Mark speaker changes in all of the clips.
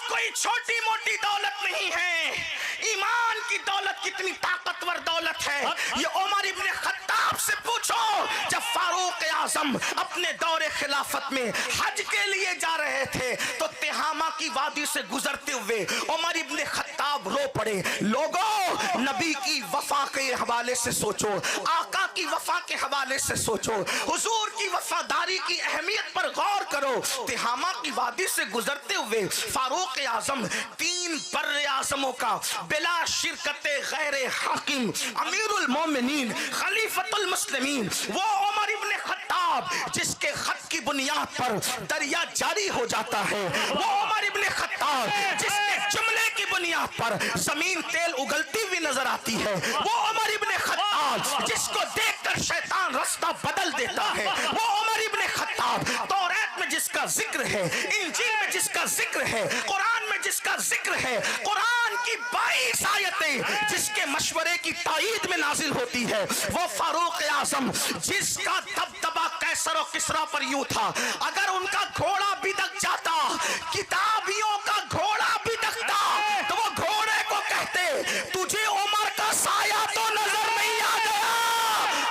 Speaker 1: कोई छोटी मोटी दौलत नहीं है। ईमान की दौलत कितनी ताकतवर दौलत है ये उमर इब्ने खत्ताब से पूछो। जब फारूक आजम अपने दौरे खिलाफत में हज के लिए जा रहे थे तो तिहामा की वादी से गुजरते हुए उमर इब्ने खत्ताब रो पड़े। लोगों, नबी की वफा के हवाले से सोचो, आका की वफा के हवाले से सोचो, हुजूर की वफादारी की अहमियत पर गौर करो। तिहामा की वादी से गुजरते हुए फारूक आजम 3 बर्रे आजमों का बिला शिरकते गैरे हाकिम अमीरुल मोमिनीन खलीफतुल मुस्लिमीन वो उमर इब्ने खत्ताब जिसके खत की बुनियाद पर दरिया जारी हो जाता है, वो उमर इब्ने खत्ताब जिसके जुमले की बुनियाद पर जमीन तेल उगलती हुई नजर आती है, वो उमर इब्ने खत्ताब जिसको देखकर शैतान रास्ता बदल देता है, वो उमर इब्ने खत्ताब तौरात में जिसका जिक्र है, इंजील में जिसका जिक्र है, कुरान में जिसका जिक्र है, कुरान की 22 आयतें जिसके मशवरे की ताईद में नाजिल होती है, वो फारूक आजम जिसका दबदबा कैसर और किसरा पर यूं था अगर उनका घोड़ा बिदक जाता, किताबियों का घोड़ा बिदकता तो वो घोड़े को कहते तुझे उमर का साया तो नजर नहीं आ गया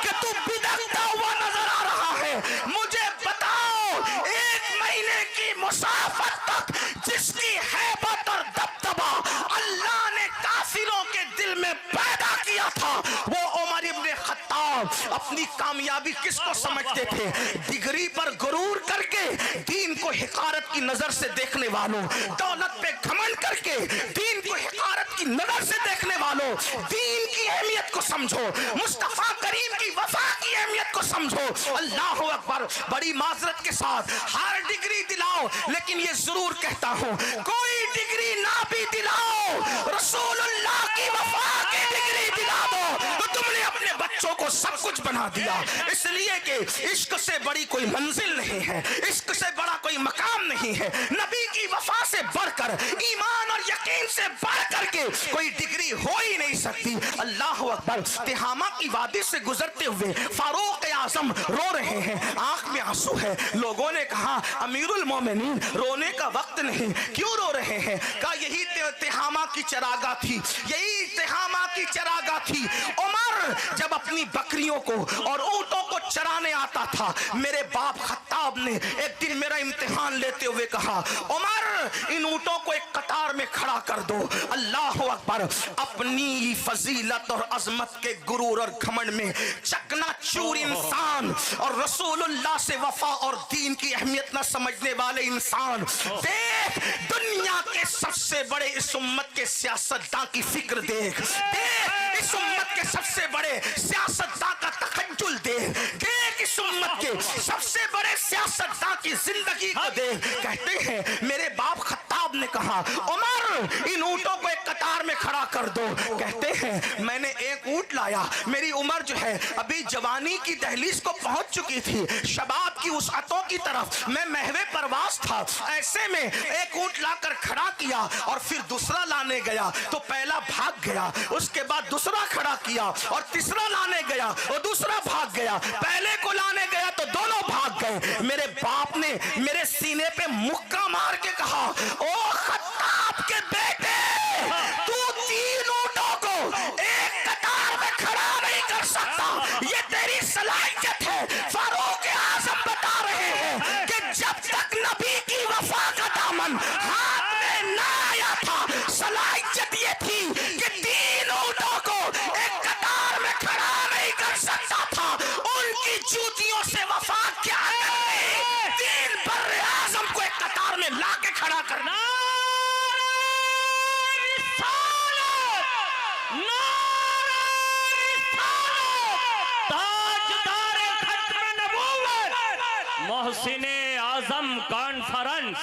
Speaker 1: कि तू बिदकता हुआ नजर आ रहा है। मुझे बताओ 1 महीने की मुसाफत तक जिसकी हैबत और दबदबा अल्लाह ने काफिरों के दिल में पैदा किया था वो उमर इब्ने खत्ताब अपनी कामयाबी किसको समझते थे? डिग्री पर गुरूर करके दीन को हिकारत की नजर से देखने वालों, दौलत पे घमंड करके दीन को हिकारत की नजर से देखने वालों, दीन की अहमियत को समझो, मुस्तफा करीम की वफा की अहमियत को समझो। अल्लाह अकबर। बड़ी माजरत के साथ हर डिग्री दिलाओ, लेकिन ये जरूर कहता हूं कोई डिग्री ना भी दिलाओ, रसूलुल्लाह की वफा की डिग्री दिला दो तो तुमने अपने बच्चों को सब कुछ बना दिया। इसलिए कि इश्क से बड़ी कोई मंजिल नहीं है, इश्क से बड़ा कोई मकाम नहीं है, नबी की वफा से बढ़कर, ईमान और यकीन से बढ़ करके कोई डिग्री हो ही नहीं सकती। अल्लाह अकबर। तिहामा की वादी से गुजरते हुए फारूक आजम रो रहे हैं, आंख में आंसू है। लोगों ने कहा अमीरुल मोमिनीन रोने का वक्त नहीं, क्यों रो रहे हैं? कहा यही तिहामा की चरागा थी, यही तिहामा की चरागा थी। उमर जब अपनी बकरियों को और ऊंटों को चराने आता था, मेरे बाप खत्ताब ने एक दिन मेरा इम्तिहान लेते हुए कहा उमर इन ऊंटों को एक कतार में खड़ा कर दो। अल्लाह अकबर। अपनी फजीलत और अजमत के गुरूर और घमंड में चकनाचूर इंसान और रसूलुल्लाह से वफा और दीन की अहमियत न समझने वाले इंसान, देख दुनिया के सबसे बड़े इस उम्मत के सियासतदान की फिक्र देख, देख इस उम्मत के सबसे बड़े सियासतदान का तखज्जुल देख, देख इस उम्मत के सबसे बड़े सियासतदान की जिंदगी को देख। कहते हैं मेरे बाप खत्ताब ने कहा उमर इन ऊंटों को एक कतार में खड़ा कर दो। कहते हैं मैंने एक ऊंट लाया, मेरी उम्र जो है अभी जवानी की दहलीज को पहुंच चुकी थी, शबाब की वसअतों की तरफ मैं महवे परवास था। ऐसे में एक ऊंट लाकर खड़ा किया और फिर दूसरा लाने गया तो पहला भाग गया, उसके बाद दूसरा खड़ा किया और तीसरा लाने गया और दूसरा भाग गया, पहले को लाने गया तो दोनों भाग गए। मेरे बाप ने मेरे सीने पे मुक्का मार के कहा ओ खत्ताब के बेटे, तू 3 ऊंटों को एक कतार में खड़ा नहीं कर सकता, ये तेरी सलाहियत है। फारूक आजम बता रहे हैं कि जब तक नबी की वफा का दामन हाथ में ना आया था, सलाहियत ये थी कि 3 ऊंटों को एक कतार में खड़ा नहीं कर सकता था। उनकी जूतियों से वफा क्या करती, 3 बर्रे आजम को एक कतार में ला के खड़ा करना।
Speaker 2: मोहसिने आजम कॉन्फ्रेंस